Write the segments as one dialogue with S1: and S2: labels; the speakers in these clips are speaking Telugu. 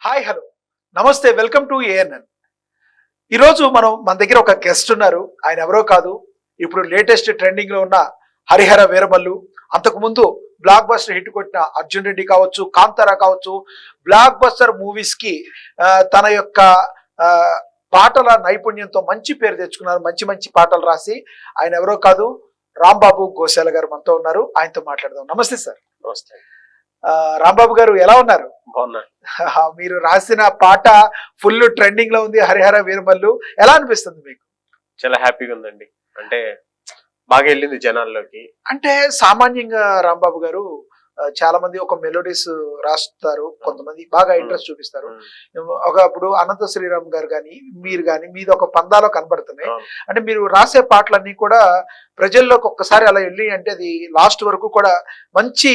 S1: హాయ్ హలో నమస్తే వెల్కమ్ టు ఏఎన్ఎన్. ఈరోజు మన దగ్గర ఒక గెస్ట్ ఉన్నారు. ఆయన ఎవరో కాదు, ఇప్పుడు లేటెస్ట్ ట్రెండింగ్ లో ఉన్న హరిహర వీరమల్లు. అంతకు ముందు బ్లాక్ బస్టర్ హిట్ కొట్టిన అర్జున్ రెడ్డి కావచ్చు, కాంతారా కావచ్చు, బ్లాక్ బస్టర్ మూవీస్ కి తన యొక్క ఆ, పాటల నైపుణ్యంతో మంచి పేరు తెచ్చుకున్నారు. మంచి మంచి పాటలు రాసి ఆయన ఎవరో కాదు, రాంబాబు గోశాల గారు మనతో ఉన్నారు. ఆయనతో మాట్లాడదాం. నమస్తే సార్.
S2: నమస్తే.
S1: రాంబాబు గారు ఎలా ఉన్నారు?
S2: బాగున్నా.
S1: మీరు రాసిన పాట ఫుల్ ట్రెండింగ్ లో ఉంది, హరిహర వీరమల్లు. ఎలా అనిపిస్తుంది మీకు?
S2: చాలా హ్యాపీగా ఉందండి. అంటే బాగా వెళ్ళింది జనాల్లోకి.
S1: అంటే సామాన్యంగా రాంబాబు గారు చాలా మంది ఒక మెలోడీస్ రాస్తారు, కొంతమంది బాగా ఇంట్రెస్ట్ చూపిస్తారు. ఒకప్పుడు అనంత శ్రీరామ్ గారు కానీ మీరు కానీ మీది ఒక పందాలో కనబడుతున్నాయి. అంటే మీరు రాసే పాటలన్నీ కూడా ప్రజల్లోకి ఒక్కసారి అలా వెళ్ళి అంటే అది లాస్ట్ వరకు కూడా మంచి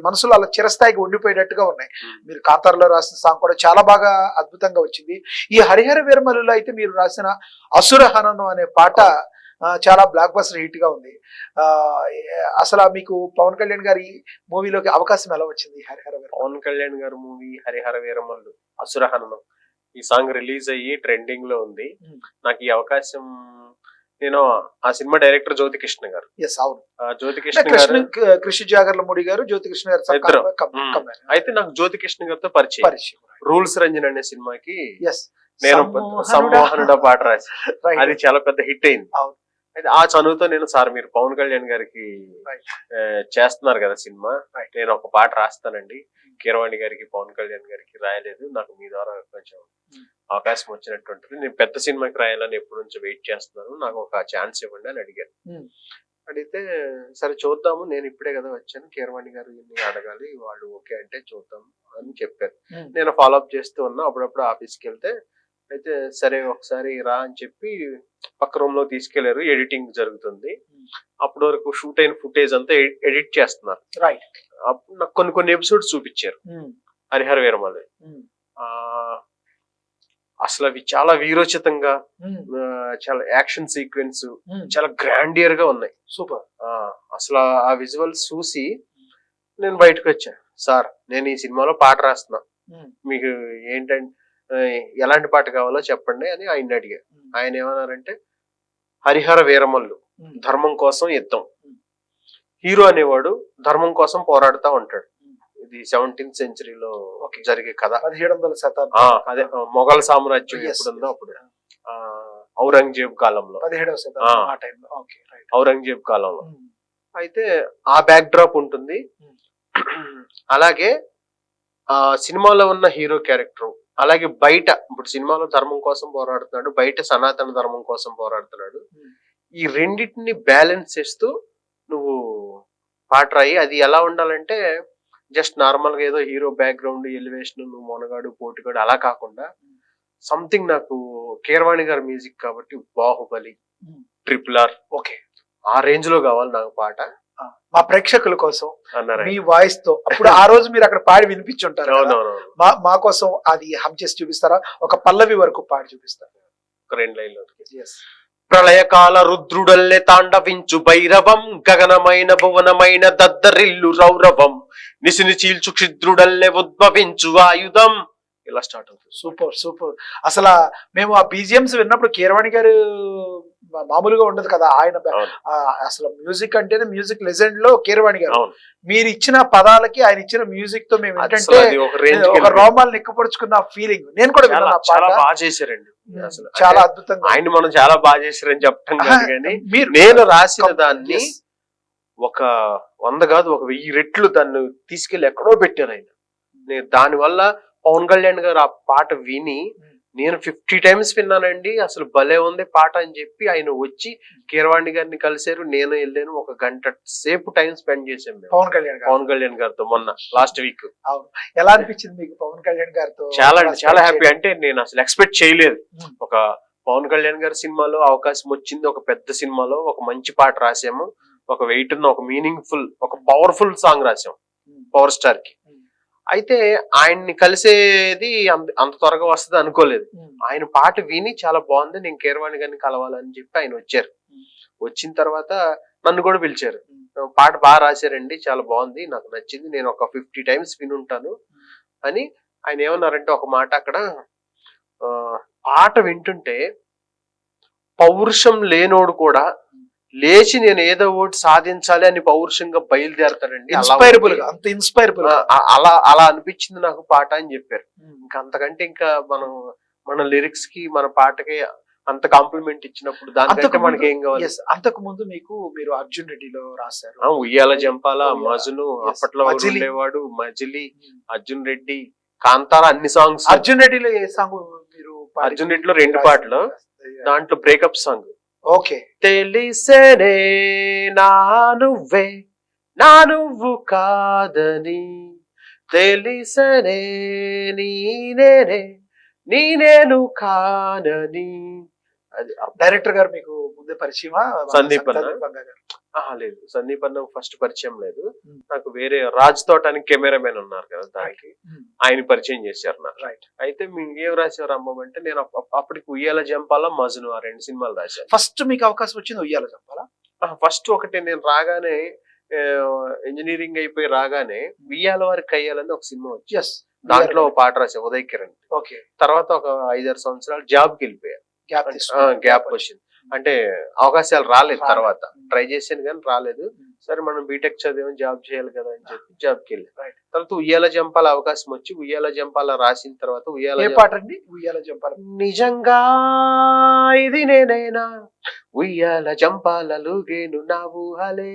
S1: మనసులో అలా చిరస్థాయికి ఉండిపోయేటట్టుగా ఉన్నాయి. మీరు కాంతారలో రాసిన సాంగ్ కూడా చాలా బాగా అద్భుతంగా వచ్చింది. ఈ హరిహర వీరమల్లులో అయితే మీరు రాసిన అసురహనను అనే పాట చాలా బ్లాక్ బస్టర్ హిట్ గా ఉంది. అసలు మీకు పవన్ కళ్యాణ్ గారి మూవీలోకి అవకాశం ఎలా వచ్చింది? హరిహర వీరమల్లు
S2: పవన్ కళ్యాణ్ గారి మూవీ హరిహర వీరమల్లు అసురహనం ఈ సాంగ్ రిలీజ్ అయ్యి ట్రెండింగ్ లో ఉంది. నాకు ఈ అవకాశం, నేను ఆ సినిమా డైరెక్టర్ జ్యోతికృష్ణ గారు. జ్యోతికృష్ణ గారు,
S1: కృషి జాగర్లమూడి గారు, జ్యోతికృష్ణ గారు.
S2: అయితే నాకు జ్యోతికృష్ణ గారితో పరిచయం. రూల్స్ రంజన్ అనే సినిమాకి నేను సమ్మోహనుడ పాట రాసి అది చాలా పెద్ద హిట్ అయింది. అయితే ఆ చనువుతో నేను, సార్ మీరు పవన్ కళ్యాణ్ గారికి చేస్తున్నారు కదా సినిమా, నేను ఒక పాట రాస్తానండి, కీరవాణి గారికి పవన్ కళ్యాణ్ గారికి రాయలేదు, నాకు మీ ద్వారా కొంచెం అవకాశం వచ్చినట్టుంటది, నేను పెద్ద సినిమాకి రాయాలని ఎప్పటి నుంచో వెయిట్ చేస్తున్నాను, నాకు ఒక ఛాన్స్ ఇవ్వండి అని అడిగాను. అడిగితే సరే చూద్దాము, నేను ఇప్పుడే కదా వచ్చాను, కీరవాణి గారు అడగాలి, వాళ్ళు ఓకే అంటే చూద్దాం అని చెప్పారు. నేను ఫాలోఅప్ చేస్తూ ఉన్నా. అప్పుడప్పుడు ఆఫీస్కి వెళ్తే అయితే సరే ఒకసారి రా అని చెప్పి పక్క రూమ్ లో తీసుకెళ్లారు. ఎడిటింగ్ జరుగుతుంది. అప్పటి వరకు షూట్ అయిన ఫుటేజ్ అంతా ఎడిట్ చేస్తున్నారు. అప్పుడు నాకు కొన్ని ఎపిసోడ్స్ చూపించారు హరిహర వీరమల్లు. అసలు అవి చాలా వీరోచితంగా, చాలా యాక్షన్ సీక్వెన్స్ చాలా గ్రాండియర్ గా ఉన్నాయి.
S1: సూపర్.
S2: అసలు ఆ విజువల్స్ చూసి నేను బయటకు వచ్చా. సార్ నేను ఈ సినిమాలో పాట రాస్తున్నా, మీకు ఏంటంటే ఎలాంటి పాట కావాలో చెప్పండి అని ఆయన అడిగారు. ఆయన ఏమన్నారంటే హరిహర వీరమల్లు ధర్మం కోసం యుద్ధం. హీరో అనేవాడు ధర్మం కోసం పోరాడుతూ ఉంటాడు. ఇది 17th సెంచరీలో జరిగే కథ.
S1: 1700వ శతాబ్దం.
S2: అదే మొఘల్ సామ్రాజ్యం ఎప్పుడుందో అప్పుడు, ఔరంగజేబ్ కాలంలో,
S1: 17వ శతాబ్దం
S2: ఔరంగజేబ్ కాలంలో. అయితే ఆ బ్యాక్ డ్రాప్ ఉంటుంది. అలాగే ఆ సినిమాలో ఉన్న హీరో క్యారెక్టర్, అలాగే బయట ఇప్పుడు సినిమాలో ధర్మం కోసం పోరాడుతున్నాడు, బయట సనాతన ధర్మం కోసం పోరాడుతున్నాడు. ఈ రెండింటిని బ్యాలెన్స్ చేస్తూ నువ్వు పాట రాయి. అది ఎలా ఉండాలంటే జస్ట్ నార్మల్ గా ఏదో హీరో బ్యాక్గ్రౌండ్ ఎలివేషన్, నువ్వు మొనగాడు పోటుగాడు అలా కాకుండా సంథింగ్, నాకు కీరవాణి గారి మ్యూజిక్ కాబట్టి బాహుబలి, RRR ఆ రేంజ్ లో కావాలి నాకు పాట.
S1: మా ప్రేక్షకుల కోసం మీ వాయిస్ తో అప్పుడు ఆ రోజు మీరు అక్కడ పాడి వినిపించుంటారు. మా కోసం అది హమ్ చేసి చూపిస్తారా? ఒక పల్లవి వరకు పాడి చూపిస్తారా?
S2: ఒక 2 లైన్లు. ప్రళయకాల రుద్రుడల్లే తాండవించు భైరవం, గగనమైన భువనమైన దద్దరిల్లు రౌరవం, నిసిని చీల్చు క్షిద్రుడల్లే ఉద్భవించు ఆయుధం. ఇలా స్టార్ట్ అవుతుంది.
S1: Super super. అసలు మేము ఆ బీజిఎంస్ విన్నప్పుడు కీరవాణి గారు మామూలుగా ఉండదు కదా. ఆయన అసలు మ్యూజిక్ అంటేనే మ్యూజిక్ లెజెండ్ లో కీరవాణి గారు. మీరు ఇచ్చిన పదాలకి ఆయన ఇచ్చిన మ్యూజిక్ తో మేము ఏంటంటే ఒక రోమాలు నిక్కపరుచుకున్న ఫీలింగ్. నేను కూడా
S2: చాలా బాగా చేశారండి. అసలు
S1: చాలా అద్భుతంగా.
S2: ఆయన మనం చాలా బాగా చేశారని చెప్పటం కాదు కానీ, నేను రాసిన దాన్ని ఒక 100 కాదు, ఒక 1000 రెట్లు దాన్ని తీసుకెళ్లి ఎక్కడో పెట్టారు ఆయన. నేను దానివల్ల పవన్ కళ్యాణ్ గారు ఆ పాట విని నేను 50 టైమ్స్ విన్నానండి. అసలు భలే ఉంది పాట అని చెప్పి ఆయన వచ్చి కీరవాణి గారిని కలిశారు, నేను వెళ్ళాను. 1 గంట సేపు టైం స్పెండ్ చేసాం పవన్ కళ్యాణ్ గారితో మొన్న లాస్ట్ వీక్.
S1: ఎలా అనిపించింది మీకు పవన్ కళ్యాణ్ గారితో?
S2: చాలా హ్యాపీ. అంటే నేను అసలు ఎక్స్పెక్ట్ చేయలేదు. ఒక పవన్ కళ్యాణ్ గారి సినిమాలో అవకాశం వచ్చింది, ఒక పెద్ద సినిమాలో ఒక మంచి పాట రాసాము, ఒక వెయిట్ ఉన్న, ఒక మీనింగ్ఫుల్, ఒక పవర్ఫుల్ సాంగ్ రాసాం పవర్ స్టార్ కి. అయితే ఆయన్ని కలిసేది అంత త్వరగా వస్తుంది అనుకోలేదు. ఆయన పాట విని చాలా బాగుంది, నేను కీరవాణి గారిని కలవాలని చెప్పి ఆయన వచ్చారు. వచ్చిన తర్వాత నన్ను కూడా పిలిచారు. పాట బాగా రాశారండి, చాలా బాగుంది, నాకు నచ్చింది, నేను ఒక 50 టైమ్స్ వినుంటాను అని ఆయన ఏమన్నారంటే ఒక మాట అక్కడ, పాట వింటుంటే పౌరుషం లేనోడు కూడా లేచి నేను ఏదో ఒకటి సాధించాలి అని పౌరుషంగా బయలుదేరతాడండి.
S1: ఇన్స్పైరబుల్ గా, అంత ఇన్స్పైరబుల్
S2: అలా అలా అనిపించింది నాకు పాట అని చెప్పారు. ఇంకా అంతకంటే ఇంకా మన లిరిక్స్ కి మన పాటకి అంత కాంప్లిమెంట్ ఇచ్చినప్పుడు దానికంటే మనకి ఏం కావాలి.
S1: అంతకు ముందు మీరు అర్జున్ రెడ్డిలో రాశారు,
S2: ఉయ్యాల జంపాల, మజును, అప్పట్లో ఉండేవాడు, మజిలీ, అర్జున్ రెడ్డి, కాంతార, అన్ని సాంగ్స్.
S1: అర్జున్ రెడ్డిలో ఏ సాంగ్ మీరు?
S2: అర్జున్ రెడ్డిలో 2 పాటలు, దాంట్లో బ్రేకప్ సాంగ్.
S1: ఓకే.
S2: తెలిసేనే నా నువ్వు కాదని, తెలిసనే నేనేను కానని.
S1: అది డైరెక్టర్ గారు మీకు ముందే పరిచయమా?
S2: సందీప్ అన్న లేదు, సందీప్ అన్న ఫస్ట్ పరిచయం లేదు నాకు. వేరే రాజ్ తోటానికి కెమెరామెన్ ఉన్నారు కదా, దానికి ఆయన పరిచయం చేశారు నాకు. అయితే మీరు ఏం రాశారు అమ్మమ్మ అంటే, నేను అప్పటికి ఉయ్యాల జంపాల, మజును, ఆ 2 సినిమాలు రాశాను.
S1: ఫస్ట్ మీకు అవకాశం వచ్చింది ఉయ్యాల జంపాల?
S2: ఫస్ట్ ఒకటి నేను రాగానే, ఇంజనీరింగ్ అయిపోయి రాగానే ఉయ్యాల వారికి కయ్యాలని ఒక సినిమా వచ్చి దాంట్లో పాట రాశా, ఉదయ్ కిరణ్. తర్వాత ఒక 5-6 సంవత్సరాలు జాబ్కి వెళ్ళిపోయాను. గ్యాప్ వచ్చింది అంటే అవకాశాలు రాలేదు. తర్వాత ట్రై చేశాను కానీ రాలేదు. సరే మనం బీటెక్ చదివాం, జాబ్ చేయాలి కదా అని చెప్పి జాబ్కి వెళ్ళాను. తర్వాత ఉయ్యాల జంపాల అవకాశం వచ్చి ఉయ్యాల జంపాల రాసిన తర్వాత
S1: ఉయ్యాల జంపాల
S2: నిజంగా ఇది నేనైనా ఉయ్యాల జంపాలలు గేను నా ఊహలే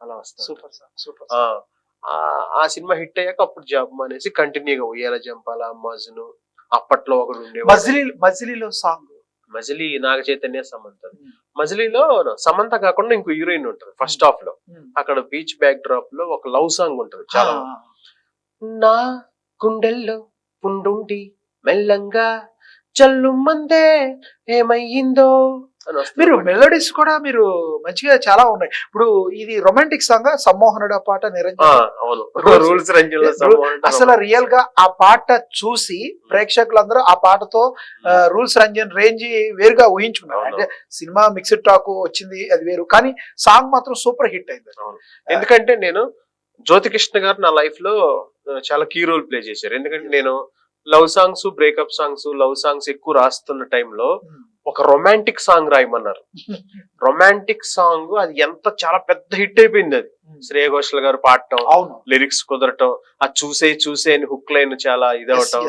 S2: అలా వస్తా.
S1: Super super.
S2: ఆ సినిమా హిట్ అయ్యాక అప్పుడు జాబ్ మానేసి కంటిన్యూగా ఉయ్యాల జంపాల, మజును, అప్పట్లో ఒకడు ఉండేవాడు.
S1: మజిలీలో సాంగ్,
S2: మజిలీ నాగ చైతన్య, సమంత. మజిలీలో సమంత కాకుండా ఇంకో హీరోయిన్ ఉంటది ఫస్ట్ హాఫ్ లో. అక్కడ బీచ్ బ్యాక్ డ్రాప్ లో ఒక లవ్ సాంగ్ ఉంటది చాలా. నా గుండెల్లో పుండుండి మెల్లంగా చల్లు మందే ఏమయ్యిందో.
S1: మీరు మెలోడీస్ కూడా మీరు మంచిగా చాలా ఉన్నాయి. ఇప్పుడు ఇది రొమాంటిక్ సాంగ్, సమ్మోహనుడు ఆ పాట,
S2: రూల్స్ రంజన్.
S1: అసలు రియల్ గా ఆ పాట చూసి ప్రేక్షకులందరూ ఆ పాటతో రూల్స్ రంజన్ రేంజ్ వేరుగా ఊహించుకున్నారు. అంటే సినిమా మిక్స్డ్ టాక్ వచ్చింది, అది వేరు, కానీ సాంగ్ మాత్రం సూపర్ హిట్ అయింది.
S2: ఎందుకంటే నేను జ్యోతికృష్ణ గారు నా లైఫ్ లో చాలా కీ రోల్ ప్లే చేశారు. ఎందుకంటే నేను love songs, breakup songs, love songs ఎక్కువ రాస్తున్న టైంలో ఒక రొమాంటిక్ సాంగ్ రాయమన్నారు. రొమాంటిక్ సాంగ్ అది చాలా పెద్ద హిట్ అయిపోయింది. అది శ్రేయ ఘోషల్ గారు పాడటం, లిరిక్స్ కుదరటం, అది చూసే అని హుక్ లైన్ చాలా ఇదవటం.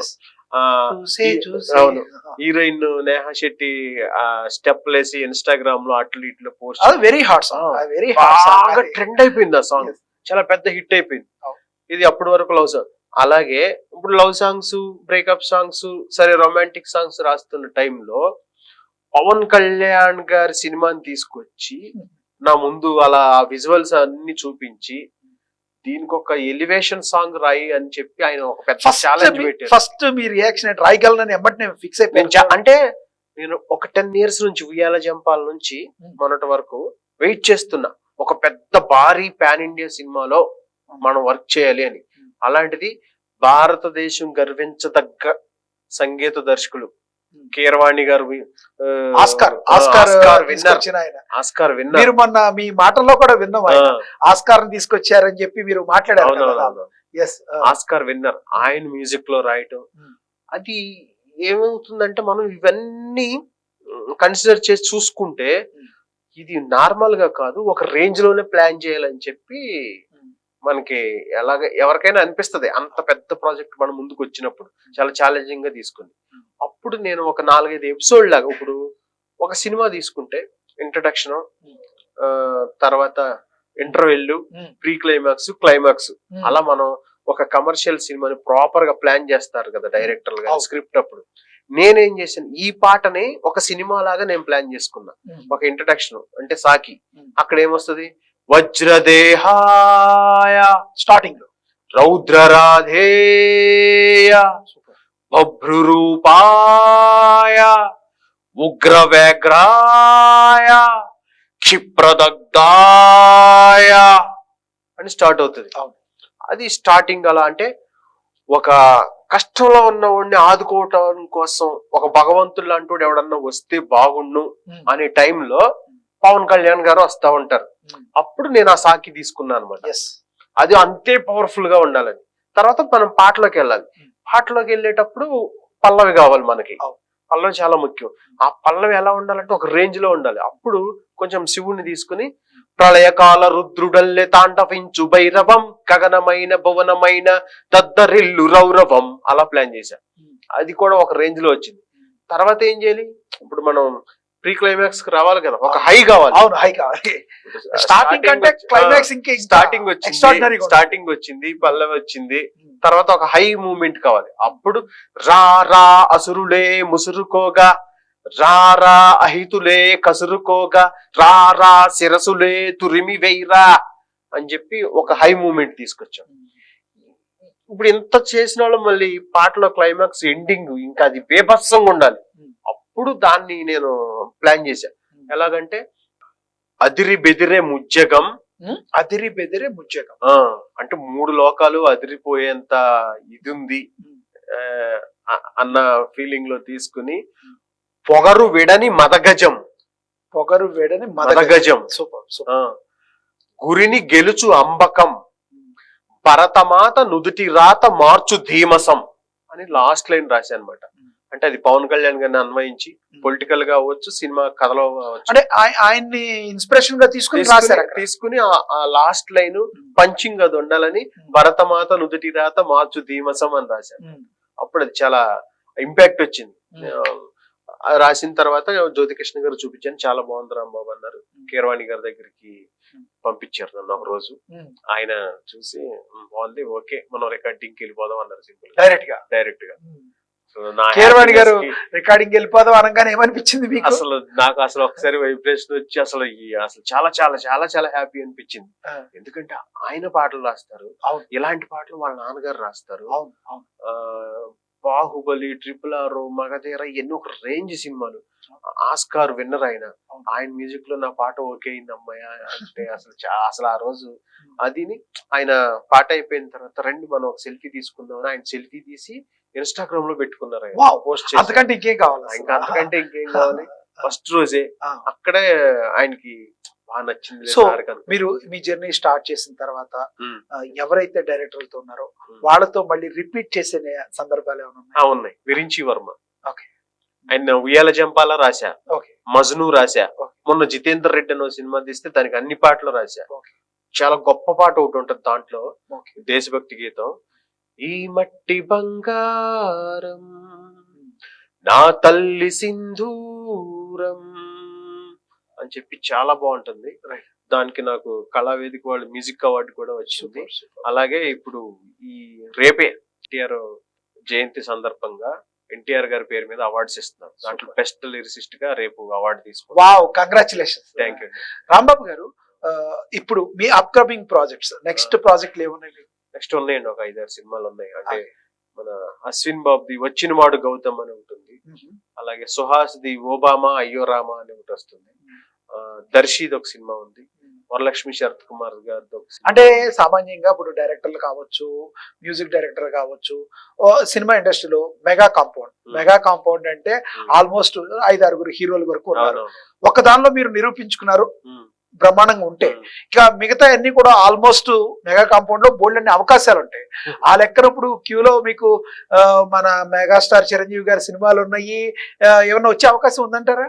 S2: అవును, హీరోయిన్ నేహా శెట్టి స్టెప్ లేసి ఇన్స్టాగ్రామ్ లో అట్లు ఇట్లు పోస్ట్,
S1: వెరీ హాట్ సాంగ్,
S2: బాగా ట్రెండ్ అయిపోయింది. ఆ సాంగ్ చాలా పెద్ద హిట్ అయిపోయింది. ఇది అప్పటి వరకు లవ్ సాంగ్. అలాగే ఇప్పుడు లవ్ సాంగ్స్, బ్రేకప్ సాంగ్స్, సరే రొమాంటిక్ సాంగ్స్ రాస్తున్న టైంలో పవన్ కళ్యాణ్ గారి సినిమాని తీసుకొచ్చి నా ముందు అలా విజువల్స్ అన్ని చూపించి దీనికి ఒక ఎలివేషన్ సాంగ్ రాయి అని చెప్పి ఆయన ఒక పెద్ద ఛాలెంజ్ పెట్టారు.
S1: ఫస్ట్ మీ రియాక్షన్ రాయగలనని ఎమ్మటి ఫిక్స్ అయిపోయింది.
S2: అంటే నేను ఒక 10 years నుంచి ఉయ్యాల జంపాల నుంచి మొన్నటి వరకు వెయిట్ చేస్తున్నా, ఒక పెద్ద భారీ పాన్ ఇండియా సినిమాలో మనం వర్క్ చేయాలి అని. అలాంటిది భారతదేశం గర్వించదగ్గ సంగీత దర్శకులు కీరవాణి గారు
S1: ఆస్కార్ విన్నర్. మీరు మొన్న మీ మాటల్లో కూడా విన్నాం, ఆస్కార్ తీసుకొచ్చారని చెప్పి మీరు మాట్లాడారు.
S2: ఆస్కార్ విన్నర్, ఆయన మ్యూజిక్ లో రాయటం. అది ఏమవుతుందంటే మనం ఇవన్నీ కన్సిడర్ చేసి చూసుకుంటే ఇది నార్మల్ గా కాదు, ఒక రేంజ్ లోనే ప్లాన్ చేయాలని చెప్పి మనకి ఎవరికైనా అనిపిస్తుంది. అంత పెద్ద ప్రాజెక్ట్ మన ముందుకు వచ్చినప్పుడు చాలా ఛాలెంజింగ్ గా తీసుకుంది. అప్పుడు నేను ఒక 4-5 ఎపిసోడ్ లాగా, ఇప్పుడు ఒక సినిమా తీసుకుంటే ఇంట్రడక్షన్, తర్వాత ఇంటర్వెల్, ప్రీ క్లైమాక్స్, క్లైమాక్స్, అలా మనం ఒక కమర్షియల్ సినిమాని ప్రాపర్ గా ప్లాన్ చేస్తారు కదా డైరెక్టర్ గా స్క్రిప్ట్. అప్పుడు నేనేం చేశాను, ఈ పాటని ఒక సినిమా లాగా నేను ప్లాన్ చేసుకున్నా. ఒక ఇంట్రడక్షన్ అంటే సాకి, అక్కడ ఏమొస్తుంది, వజ్రదేహాయ స్టార్టింగ్ లో, రౌద్రరాధేయ బభ్రురూపాయ ఉగ్రవ్యాఘ్రాయ క్షిప్రదగ్ధాయ అని స్టార్ట్ అవుతుంది. అది స్టార్టింగ్ అలా అంటే ఒక కష్టంలో ఉన్నవాడిని ఆదుకోవటం కోసం ఒక భగవంతుడు లాంటి ఎవడన్నా వస్తే బాగుండు అనే టైంలో పవన్ కళ్యాణ్ గారు వస్తా ఉంటారు. అప్పుడు నేను ఆ సాకి తీసుకున్నాను అనమాట. అది అంతే పవర్ఫుల్ గా ఉండాలని. తర్వాత మనం పాటలోకి వెళ్ళాలి. పాటలోకి వెళ్ళేటప్పుడు పల్లవి కావాలి మనకి. పల్లవి చాలా ముఖ్యం. ఆ పల్లవి ఎలా ఉండాలంటే ఒక రేంజ్ లో ఉండాలి. అప్పుడు కొంచెం శివుణ్ణి తీసుకుని ప్రళయకాల రుద్రుడల్లే తాండవించు భైరవం గగనమైన భువనమైన దద్దరిల్లు రౌరవం అలా ప్లాన్ చేశా. అది కూడా ఒక రేంజ్ లో వచ్చింది. తర్వాత ఏం చేయాలి, ఇప్పుడు మనం ప్రీ క్లైమాక్స్ కి రావాలి కదా, ఒక హై కావాలి.
S1: అవును, హై కావాలి.
S2: స్టార్టింగ్ వచ్చింది, పల్లవి వచ్చింది, తర్వాత ఒక హై మూమెంట్ కావాలి. అప్పుడు రా రా అసురులే ముసురుకోగా, రా రా అహితులే కసురుకోగా, రా రా శిరసులే తురిమి వెయ్యరా అని చెప్పి ఒక హై మూమెంట్ తీసుకొచ్చాం. ఇప్పుడు ఇంత చేసిన వాళ్ళు మళ్ళీ పాటలో క్లైమాక్స్ ఎండింగ్ ఇంకా అది బేభత్సంగా ఉండాలి. అప్పుడు దాన్ని నేను ప్లాన్ చేశా. ఎలాగంటే అదిరి బెదిరే ముజ్జగం,
S1: అదిరి బెదిరే ముజ్జగం
S2: అంటే 3 లోకాలు అదిరిపోయేంత ఇది ఉంది అన్న ఫీలింగ్ లో తీసుకుని, పొగరు విడని మదగజం,
S1: పొగరు విడని
S2: మదగజం, గురిని గెలుచు అంబకం, భరతమాత నుదుటి రాత మార్చు ధీమసం అని లాస్ట్ లైన్ రాశా అనమాట. అంటే అది పవన్ కళ్యాణ్ గారిని అన్వయించి పొలిటికల్ గా అవ్వచ్చు, సినిమా కథలో
S1: అంటే ఆయన్ని ఇన్స్పిరేషన్ గా
S2: తీసుకుని ఆ లాస్ట్ లైన్ పంచింగ్ అది ఉండాలని భరతమాత నుదుటి రాత మార్చు ధీమసం అని రాశాను. అప్పుడు అది చాలా ఇంపాక్ట్ వచ్చింది. రాసిన తర్వాత జ్యోతికృష్ణ గారు చూపించాను, చాలా బాగుంది రాంబాబు అన్నారు. కీరవాణి గారి దగ్గరికి పంపించారు నన్ను ఒక రోజు. ఆయన చూసి బాగుంది, ఓకే మనం రికార్డింగ్ కి వెళ్ళిపోదాం అన్నారు. సింపుల్ డైరెక్ట్ గా
S1: కీరవాణి గారు రికార్డింగ్ వెళ్ళిపోదాం అనగానే ఏమనిపించింది మీకు?
S2: నాకు అసలు ఒకసారి వైబ్రేషన్ వచ్చి అసలు చాలా చాలా చాలా చాలా హ్యాపీ అనిపించింది. ఎందుకంటే ఆయన పాటలు రాస్తారు, ఇలాంటి పాటలు వాళ్ళ నాన్నగారు రాస్తారు. బాహుబలి, RRR, మగధీర ఎన్నో ఒక రేంజ్ సినిమాలు, ఆస్కార్ విన్నర్ ఆయన మ్యూజిక్ లో నా పాట ఓకే అయింది అమ్మాయ అంటే అసలు ఆ రోజు అదిని ఆయన పాట అయిపోయిన తర్వాత రండి మనం ఒక సెల్ఫీ తీసుకుందాం, ఆయన సెల్ఫీ తీసి ఇన్స్టాగ్రామ్ లో పెట్టుకున్నారు. పోస్ట్ చేసి
S1: అంతకంటే ఇంకేం కావాలి,
S2: అంతకంటే ఇంకేం కావాలి. ఫస్ట్ రోజే అక్కడే ఆయనకి బాగా నచ్చింది.
S1: సో మీరు మీ జర్నీ స్టార్ట్ చేసిన తర్వాత ఎవరైతే డైరెక్టర్లతో ఉన్నారో వాళ్ళతో మళ్ళీ రిపీట్ చేసే సందర్భాలు ఏమైనా
S2: ఉన్నాయి? విరించి వర్మ, ఆయన ఉయ్యాల జంపాల రాశా, మజ్ను రాశా, మొన్న జితేందర్ రెడ్డి అనే సినిమా తీస్తే దానికి అన్ని పాటలు రాశా. చాలా గొప్ప పాట ఒకటి ఉంటది దాంట్లో, దేశభక్తి గీతం. ఈ మట్టి బంగారం నా తల్లి సింధూరం అని చెప్పి చాలా బాగుంటుంది. దానికి నాకు కళావేదిక వాళ్ళు మ్యూజిక్ అవార్డు కూడా వచ్చింది. అలాగే ఇప్పుడు ఈ రేపే ఎన్టీఆర్ జయంతి సందర్భంగా ఎన్టీఆర్ గారి పేరు మీద అవార్డ్స్ ఇస్తున్నారు. దాంట్లో బెస్ట్ లిరిసిస్ట్ గా రేపు అవార్డు తీసుకున్నాను.
S1: Wow, congratulations.
S2: Thank you.
S1: Rambabu గారు, ఇప్పుడు మీ అప్కమింగ్ ప్రాజెక్ట్స్, నెక్స్ట్ ప్రాజెక్టులు ఏమున్నాయి?
S2: నెక్స్ట్ ఉన్నాయండి, ఒక 5-6 సినిమాలు ఉన్నాయి. అంటే మన అశ్విన్ బాబుది వచ్చిన వాడు గౌతమ్ అని ఉంటుంది, అలాగే సుహాస్ ది ఓబామా అయ్యో రామా అని ఒకటి వస్తుంది, దర్శిది ఒక సినిమా ఉంది, వరలక్ష్మి శరత్ కుమార్ గారితో.
S1: అంటే సామాన్యంగా ఇప్పుడు డైరెక్టర్లు కావచ్చు, మ్యూజిక్ డైరెక్టర్ కావచ్చు, సినిమా ఇండస్ట్రీలో మెగా కాంపౌండ్ అంటే ఆల్మోస్ట్ 5-6 హీరోల వరకు ఉన్నారు. ఒక దానిలో మీరు నిరూపించుకున్నారు బ్రహ్మాండంగా ఉంటే, ఇక మిగతా అన్ని కూడా ఆల్మోస్ట్ మెగా కాంపౌండ్ లో బోల్డ్ అన్ని అవకాశాలు ఉంటాయి. ఆ లెక్కనప్పుడు క్యూలో మీకు మన మెగాస్టార్ చిరంజీవి గారి సినిమాలు ఉన్నాయి, ఏమన్నా వచ్చే అవకాశం ఉందంటారా?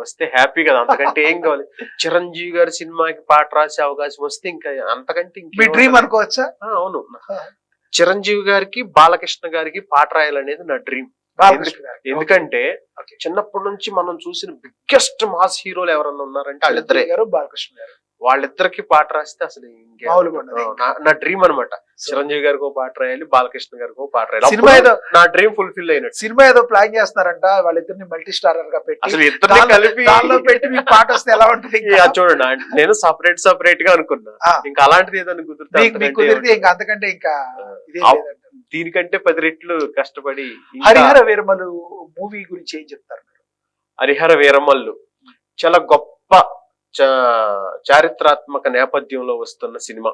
S2: వస్తే హ్యాపీ కదా, అంతకంటే ఏం కావాలి. చిరంజీవి గారి సినిమాకి పాట రాసే అవకాశం వస్తే ఇంకా అంతకంటే
S1: మీ డ్రీమ్ అనుకోవచ్చా?
S2: అవును, చిరంజీవి గారికి బాలకృష్ణ గారికి పాట రాయాలనేది నా డ్రీమ్. ఎందుకంటే చిన్నప్పటి నుంచి మనం చూసిన బిగ్గెస్ట్ మాస్ హీరోలు ఎవరన్నా ఉన్నారంటే వాళ్ళిద్దరే,
S1: బాలకృష్ణ గారు.
S2: వాళ్ళిద్దరికి పాట రాస్తే అసలు నా డ్రీమ్ అనమాట. చిరంజీవి గారికి పాట రాయాలి, బాలకృష్ణ గారికి పాట రాయాలి. సినిమా ఏదో నా డ్రీమ్ ఫుల్ఫిల్ అయినట్టు.
S1: సినిమా ఏదో ప్లాన్ చేస్తున్నారంట, వాళ్ళిద్దరిని మల్టీ స్టారర్ గా పెట్టి
S2: అసలు ఇద్దరిని కలిపి
S1: పెట్టి మీకు పాట వస్తే ఎలా ఉంటుంది?
S2: చూడండి, నేను సపరేట్ గా అనుకున్నా, ఇంకా అలాంటిది ఏదైనా
S1: కుదిరితే ఇంకా అంతకంటే ఇంకా
S2: దీనికంటే 10 రెట్లు కష్టపడి.
S1: హరిహర వీరమల్లు మూవీ గురించి ఏం చెప్తారు?
S2: హరిహర వీరమల్లు చాలా గొప్ప చారిత్రాత్మక నేపథ్యంలో వస్తున్న సినిమా.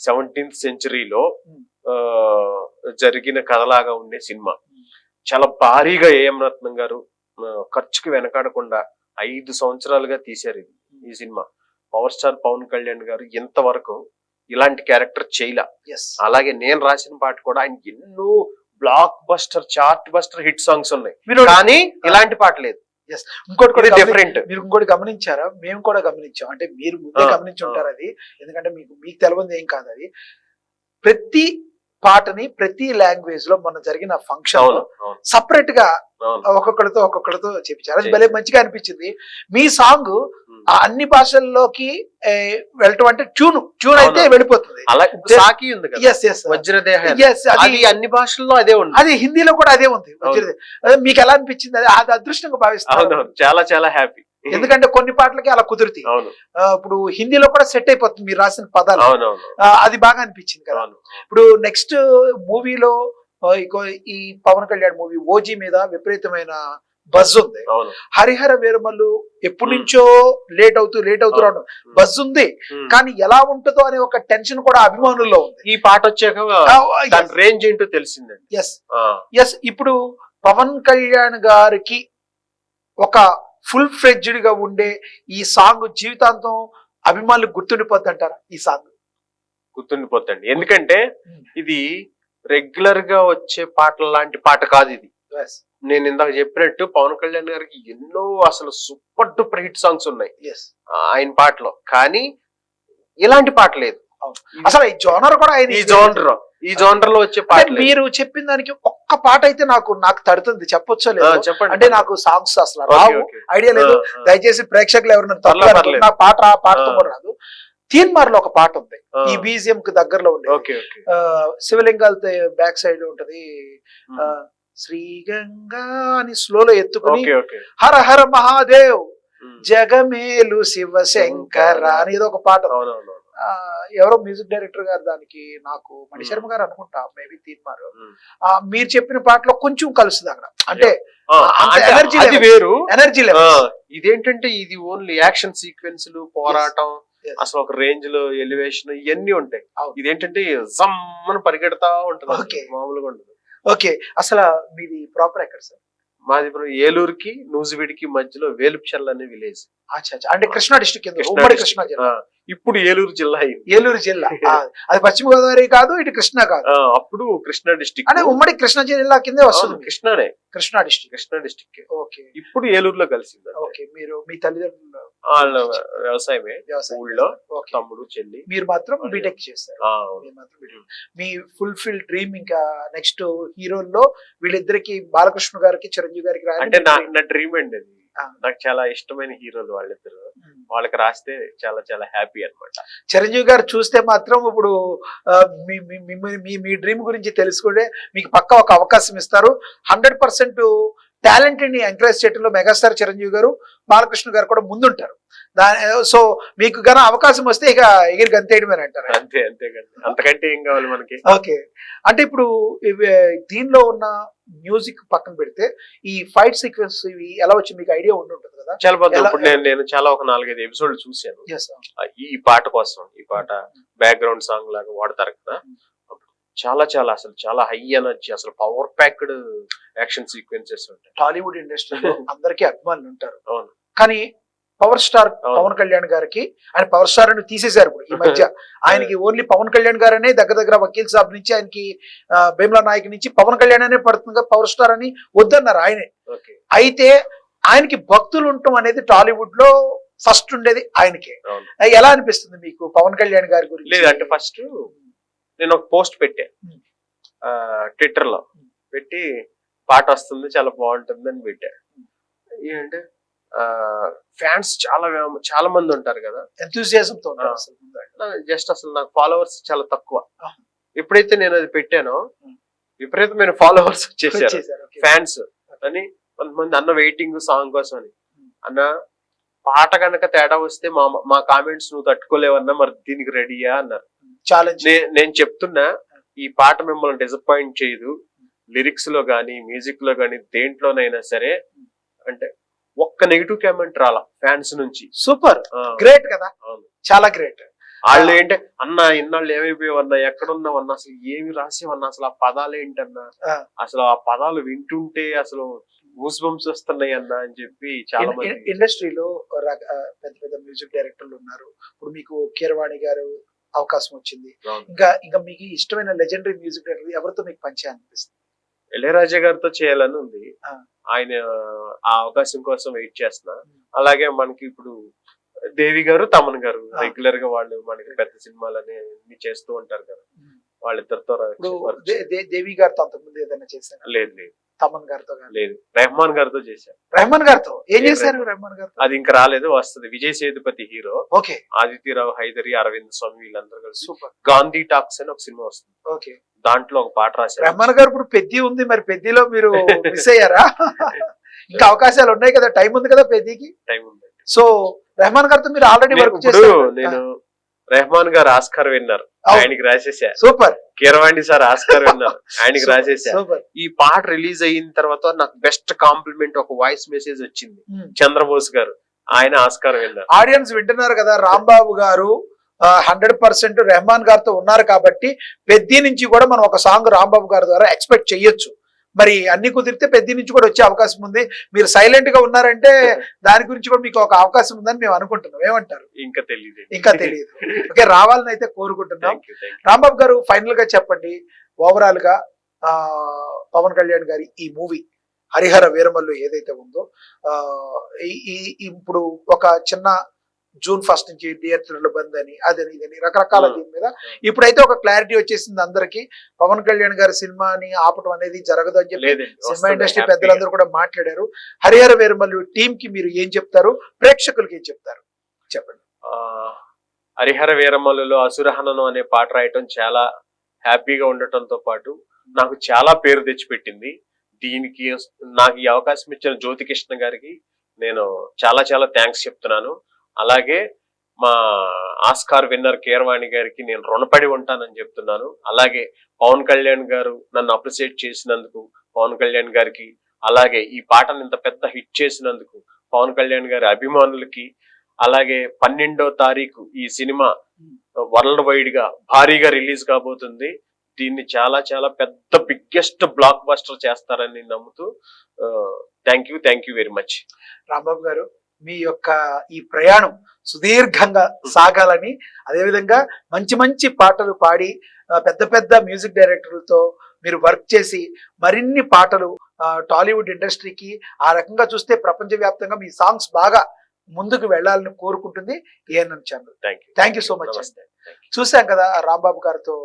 S2: 17th సెంచరీలో జరిగిన కథలాగా ఉండే సినిమా. చాలా భారీగా ఏఎం రత్నం గారు ఖర్చుకి వెనకాడకుండా 5 సంవత్సరాలుగా తీశారు ఈ సినిమా. పవర్ స్టార్ పవన్ కళ్యాణ్ గారు ఇంతవరకు ఇలాంటి క్యారెక్టర్ చేయలా.
S1: ఎస్
S2: అలాగే నేను రాసిన పాట కూడా ఆయన ఎన్నో block buster chart buster hit songs ఉన్నాయి,
S1: మీరు
S2: కానీ ఇలాంటి పాట లేదు.
S1: ఇంకోటి కూడా
S2: డిఫరెంట్.
S1: మీరు ఇంకోటి గమనించారా? మేము కూడా గమనించాం. అంటే మీరు ముందే గమనించి ఉంటారు అది, ఎందుకంటే మీకు తెలియదు ఏం కాదు అది. ప్రతి పాటని ప్రతి లాంగ్వేజ్ లో మన జరిగిన ఫంక్షన్ సపరేట్ గా ఒక్కొక్కరితో చెప్పించారు. అది భలే మంచిగా అనిపించింది. మీ సాంగ్ అన్ని భాషల్లోకి వెళ్ళటం అంటే ట్యూన్ అయితే వెళ్ళిపోతుంది.
S2: అది అన్ని భాషల్లో అదే ఉంది,
S1: అది హిందీలో కూడా అదే ఉంది. మీకు ఎలా అనిపించింది? అది అదృష్టంగా భావిస్తాను.
S2: చాలా చాలా హ్యాపీ.
S1: ఎందుకంటే కొన్ని పాటలకి అలా కుదురుతాయి. ఇప్పుడు హిందీలో కూడా సెట్ అయిపోతుంది మీరు రాసిన పదాలు. అది బాగా అనిపించింది కదా. ఇప్పుడు నెక్స్ట్ మూవీలో ఈ పవన్ కళ్యాణ్ మూవీ ఓజీ మీద విపరీతమైన బజ్ ఉంది. హరిహర వీరమల్లు ఎప్పటి నుంచో లేట్ అవుతూ రావడం బజ్ ఉంది, కానీ ఎలా ఉంటుందో అనే ఒక టెన్షన్ కూడా అభిమానుల్లో ఉంది.
S2: ఈ పాట వచ్చాక రేంజ్ ఏంటో తెలిసిందండి.
S1: ఎస్ ఇప్పుడు పవన్ కళ్యాణ్ గారికి ఒక ఫుల్ ఫ్లెడ్జ్డ్ గా ఉండే ఈ సాంగ్ జీవితాంతం అభిమానులు గుర్తుండిపోద్ది అంటారా? ఈ సాంగ్
S2: గుర్తుండిపోద్దండి, ఎందుకంటే ఇది రెగ్యులర్ గా వచ్చే పాటల లాంటి పాట కాదు ఇది. నేను ఇందాక చెప్పినట్టు పవన్ కళ్యాణ్ గారికి ఎన్నో అసలు సూపర్ డూపర్ హిట్ సాంగ్స్ ఉన్నాయి ఆయన పాటలో, కానీ ఇలాంటి పాట లేదు
S1: అసలు. ఈ జోనర్ కూడా
S2: ఈ జోనర్ లో వచ్చే పాట.
S1: మీరు చెప్పిన దానికి ఒక్క పాట అయితే నాకు తడుతుంది, చెప్పొచ్చో లేదు?
S2: చెప్పండి.
S1: అంటే నాకు సాంగ్స్ అసలు రావు, ఐడియా లేదు. దయచేసి ప్రేక్షకులు ఎవరైనా నా పాటతో కూడా రాదు. తీన్మార్ లో ఒక పాట ఉంది, ఈ బీజిఎం కు దగ్గరలో ఉండే, శివలింగాలతో బ్యాక్ సైడ్ ఉంటది. శ్రీగంగా అని స్లోలో ఎత్తుకుని హర హర మహాదేవ్ జగమేలు శివశంకర అని ఏదో ఒక పాట. ఎవరో మ్యూజిక్ డైరెక్టర్ గారు దానికి, నాకు మణిశర్మ గారు అనుకుంటా, మేబీ తీన్మార్. మీరు చెప్పిన పాటలో కొంచెం కలుస్తుంది అక్కడ, అంటే ఎనర్జీ లెవెల్.
S2: ఇదేంటంటే ఇది ఓన్లీ యాక్షన్ సీక్వెన్స్లు, పోరాటం, అసలు ఒక రేంజ్ లో ఎలివేషన్ ఇవన్నీ ఉంటాయి. ఇదేంటంటే జమ్మని పరిగెడతా ఉంటుంది, మామూలుగా ఉంటుంది.
S1: ఓకే, అసలు మీది ప్రాపర్ ఎక్కడ సార్?
S2: మాది ఏలూరుకి నూజివీడికి మధ్యలో వేలుప్చర్ల అనే విలేజ్.
S1: అంటే కృష్ణా డిస్ట్రిక్ట్, ఉమ్మడి కృష్ణా జిల్లా.
S2: ఇప్పుడు ఏలూరు జిల్లా అయింది.
S1: ఏలూరు జిల్లా అది పశ్చిమ గోదావరి కాదు, ఇటు కృష్ణా కాదు.
S2: అప్పుడు కృష్ణా డిస్ట్రిక్ట్,
S1: అంటే ఉమ్మడి కృష్ణా జిల్లా కిందే వస్తుంది.
S2: కృష్ణానే,
S1: కృష్ణా డిస్ట్రిక్ట్. ఓకే,
S2: ఇప్పుడు ఏలూరులో కలిసింది.
S1: ఓకే, మీరు మీ తల్లిదండ్రులు
S2: వ్యవసాయమే, ఊళ్ళో తమ్ముడు చెల్లి.
S1: మీరు మాత్రం బీటెక్ చేస్తారు. మీ ఫుల్ఫిల్ డ్రీమ్ ఇంకా నెక్స్ట్ హీరోల్లో వీళ్ళిద్దరికి, బాలకృష్ణ గారికి చిరంజీవి గారికి
S2: అంటే నా డ్రీమ్ అండి అది. నాకు చాలా ఇష్టమైన హీరోలు వాళ్ళిద్దరు, వాళ్ళకి రాస్తే చాలా చాలా హ్యాపీ అన్నమాట.
S1: చిరంజీవి గారు చూస్తే మాత్రం ఇప్పుడు మీ డ్రీమ్ గురించి తెలుసుకుంటే మీకు పక్కా ఒక అవకాశం ఇస్తారు. 100% టాలెంట్ ని ఎంకరేజ్ చేయడంలో మెగాస్టార్ చిరంజీవి గారు, బాలకృష్ణ గారు కూడా ముందుంటారు. సో మీకు గన అవకాశం వస్తే ఇక ఎగిరి గంతేయడమని అంటారు.
S2: అంతే అంతకంటే ఏం కావాలి మనకి.
S1: ఓకే, అంటే ఇప్పుడు దీనిలో ఉన్న మ్యూజిక్ పక్కన పెడితే ఈ ఫైట్ సీక్వెన్స్ ఇవి ఎలా వచ్చి మీకు ఐడియా ఉంటుంది కదా?
S2: చాలా బాగుంది. ఇప్పుడు నేను చాలా ఒక 4-5 ఎపిసోడ్లు చూశాను ఈ పాట కోసం. ఈ పాట బ్యాక్గ్రౌండ్ సాంగ్ లాగా వాడతారు కదా, చాలా చాలా అసలు చాలా హై ఎనర్జీ, అసలు పవర్ ప్యాక్డ్ యాక్షన్ సీక్వెన్సెస్ ఉంటాయి.
S1: టాలీవుడ్ ఇండస్ట్రీలో అందరికీ అభిమానులు ఉంటారు, కానీ పవర్ స్టార్ పవన్ కళ్యాణ్ గారికి, ఆయన పవర్ స్టార్ అని తీసేశారు ఇప్పుడు ఈ మధ్య. ఆయనకి ఓన్లీ పవన్ కళ్యాణ్ గారనే దగ్గర వకీల్ సాబ్ నుంచి ఆయనకి భీమ్లా నాయక్ నుంచి పవన్ కళ్యాణ్ అనే పడుతుంది, పవర్ స్టార్ అని వద్దన్నారు ఆయనే. అయితే ఆయనకి భక్తులు ఉండటం అనేది టాలీవుడ్ లో ఫస్ట్ ఉండేది ఆయనకే. ఎలా అనిపిస్తుంది మీకు పవన్ కళ్యాణ్ గారి గురించి?
S2: లేదంటే ఫస్ట్ నేను ఒక పోస్ట్ పెట్టాను ట్విట్టర్ లో, పెట్టి పాట వస్తుంది చాలా బాగుంటుంది అని పెట్టాను. ఏంటంటే ఫ్యాన్స్ చాలా మంది ఉంటారు కదా,
S1: ఎంతూజియాజంతో.
S2: జస్ట్ అసలు నాకు ఫాలోవర్స్ చాలా తక్కువ. ఎప్పుడైతే నేను అది పెట్టానో విపరీతమైన ఫాలోవర్స్ వచ్చేసారు, ఫ్యాన్స్ అని. కొంతమంది అన్న వెయిటింగ్ సాంగ్ కోసం అని. అన్న పాట కనుక తేడా వస్తే మా కామెంట్స్ నువ్వు తట్టుకోలేవన్నా, మరి దీనికి రెడీయా అన్నారు. నేను చెప్తున్నా, ఈ పాట మిమ్మల్ని డిసప్పాయింట్ చేయదు, లిరిక్స్ లో గానీ మ్యూజిక్ లో గానీ దేంట్లోనైనా సరే. అంటే ఒక్క నెగిటివ్ కామెంట్ రాలా ఫ్యాన్స్ నుంచి.
S1: సూపర్, గ్రేట్ కదా, చాలా గ్రేట్.
S2: వాళ్ళు ఏంటే అన్న ఇన్నాళ్ళు ఏమైపోయావన్నా, ఎక్కడున్నావన్నా, అసలు ఏమి రాసేవన్నా, అసలు ఆ పదాలు ఏంటన్నా, అసలు ఆ పదాలు వింటుంటే అసలు గూస్ బంప్స్ వస్తున్నాయి అన్న అని చెప్పి చాలా మంది.
S1: ఇండస్ట్రీలో పెద్ద పెద్ద మ్యూజిక్ డైరెక్టర్లు ఉన్నారు. ఇప్పుడు మీకు కీరవాణి గారు, అవకాశం వచ్చింది.
S2: అవును.
S1: ఇంకా మీకు ఇష్టమైన లెజెండరీ మ్యూజిక్ డైరెక్టర్ ఎవరితో మీకు పంచాలనిపిస్తుంది?
S2: ఇళయరాజా గారితో చేయాలని ఉంది.
S1: ఆ.
S2: ఆయన ఆ అవకాశం కోసం వెయిట్ చేస్తున్నా. అలాగే మనకి ఇప్పుడు దేవి గారు, తమన్ గారు రెగ్యులర్ గా వాళ్ళు మనకి పెద్ద సినిమాలని చేస్తూ ఉంటారు కదా, వాళ్ళిద్దరితో
S1: ఇప్పుడు దేవి గారితో అంతకుముందు ఏదైనా చేశారు?
S2: లేదు లేదు
S1: తమన్ గారితో గాని?
S2: లేదు, రెహమాన్ గారితో చేశారు.
S1: రెహమాన్ గారితో ఏం చేశారు? రెహమాన్ గారితో
S2: అది ఇంకా రాలేదు, వస్తుంది. Vijay Sethupathi hero,
S1: okay.
S2: ఆదిత్యరావు హైదరి, అరవింద్ స్వామి వీళ్ళందరూ కలిసి
S1: సూపర్.
S2: గాంధీ టాక్స్ అని ఒక సినిమా వస్తుంది.
S1: ఓకే.
S2: దాంట్లో ఒక పాట రాశారు.
S1: రెహమాన్ గారు ఇప్పుడు పెద్ది ఉంది, మరి పెద్దిలో మీరు మిస్ అయ్యారా? ఇంకా అవకాశాలు ఉన్నాయి కదా, టైం ఉంది కదా పెద్దికి.
S2: టైం ఉంది.
S1: సో రెహమాన్ గారితో మీరు ఆల్రెడీ వర్క్ చేశారు.
S2: నేను రెహమాన్ గారు ఆస్కార్ విన్నారు, ఆయనకి రాసేసా.
S1: సూపర్.
S2: కీరవాణి సార్ ఆస్కార్ విన్నారు, ఆయనకి రాసేసా.
S1: సూపర్.
S2: ఈ పాట రిలీజ్ అయిన తర్వాత నాకు బెస్ట్ కాంప్లిమెంట్ ఒక వాయిస్ మెసేజ్ వచ్చింది, చంద్రబోస్ గారు, ఆయన ఆస్కార్ విన్నారు.
S1: ఆడియన్స్ వింటున్నారు కదా, రాంబాబు గారు 100% రెహమాన్ గారితో ఉన్నారు కాబట్టి పెద్ది నుంచి కూడా మనం ఒక సాంగ్ రాంబాబు గారి ద్వారా ఎక్స్పెక్ట్ చెయ్యొచ్చు. మరి అన్ని కుదిరితే పెద్ది నుంచి కూడా వచ్చే అవకాశం ఉంది. మీరు సైలెంట్ గా ఉన్నారంటే దాని గురించి కూడా మీకు ఒక అవకాశం ఉందని మేము అనుకుంటున్నాం. ఏమంటారు?
S2: ఇంకా తెలియదు.
S1: ఓకే, రావాలని అయితే కోరుకుంటున్నాం. రాంబాబు గారు, ఫైనల్ గా చెప్పండి, ఓవరాల్ గా పవన్ కళ్యాణ్ గారి ఈ మూవీ హరిహర వీరమల్లు ఏదైతే ఉందో, ఇప్పుడు ఒక చిన్న జూన్ 1 నుంచి థియేటర్లు బంద్ అని అదని ఇదని రకరకాల దీని మీద ఇప్పుడైతే ఒక క్లారిటీ వచ్చేసింది అందరికి. పవన్ కళ్యాణ్ గారి సినిమాని ఆపటం అనేది జరగదు అని చెప్పి సినిమా ఇండస్ట్రీ పెద్దలందరూ కూడా మాట్లాడారు. హరిహర వీరమల్లు టీమ్ కి మీరు ఏం చెప్తారు, ప్రేక్షకులకి ఏం చెప్తారు, చెప్పండి.
S2: హరిహర వీరమల్లులో అసురహననం అనే పాట రాయటం చాలా హ్యాపీగా ఉండటంతో పాటు నాకు చాలా పేరు తెచ్చిపెట్టింది. దీనికి నాకు ఈ అవకాశం ఇచ్చిన జ్యోతికృష్ణ గారికి నేను చాలా చాలా థ్యాంక్స్ చెప్తున్నాను. అలాగే మా ఆస్కార్ విన్నర్ కీరవాణి గారికి నేను రుణపడి ఉంటానని చెప్తున్నాను. అలాగే పవన్ కళ్యాణ్ గారు నన్ను అప్రిషియేట్ చేసినందుకు పవన్ కళ్యాణ్ గారికి, అలాగే ఈ పాటను ఇంత పెద్ద హిట్ చేసినందుకు పవన్ కళ్యాణ్ గారి అభిమానులకి, అలాగే 12వ తారీఖు ఈ సినిమా వరల్డ్ వైడ్ గా భారీగా రిలీజ్ కాబోతుంది. దీన్ని చాలా చాలా పెద్ద బిగ్గెస్ట్ బ్లాక్ బస్టర్ చేస్తారని నమ్ముతూ thank you very much.
S1: Rambabu గారు, మీ యొక్క ఈ ప్రయాణం సుదీర్ఘంగా సాగాలని, అదేవిధంగా మంచి మంచి పాటలు పాడి పెద్ద పెద్ద మ్యూజిక్ డైరెక్టర్లతో మీరు వర్క్ చేసి మరిన్ని పాటలు టాలీవుడ్ ఇండస్ట్రీకి, ఆ రకంగా చూస్తే ప్రపంచవ్యాప్తంగా మీ సాంగ్స్ బాగా ముందుకు వెళ్ళాలని కోరుకుంటుంది ANN channel. Thank you so much. చూసాం కదా రాంబాబు గారితో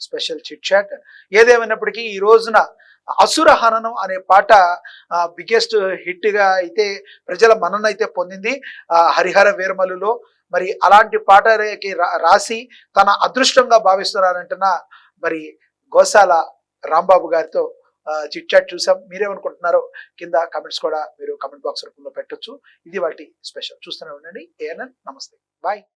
S1: స్పెషల్ చిట్ చాట్. ఏదేమైనప్పటికీ ఈ రోజున అసురహననం అనే పాట బిగ్గెస్ట్ హిట్ గా అయితే ప్రజల మన్నన అయితే పొందింది హరిహర వీరమల్లులో. మరి అలాంటి పాటకి రాసి తన అదృష్టంగా భావిస్తున్నారంటున్న మరి గోసాల రాంబాబు గారితో చిట్ చాట్ చూసాం. మీరేమనుకుంటున్నారో కింద కమెంట్స్ కూడా మీరు కమెంట్ బాక్స్ రూపంలో పెట్టొచ్చు. ఇది వాటి స్పెషల్. చూస్తూనే ఉండండి ఏఎన్ఎన్. నమస్తే, బాయ్.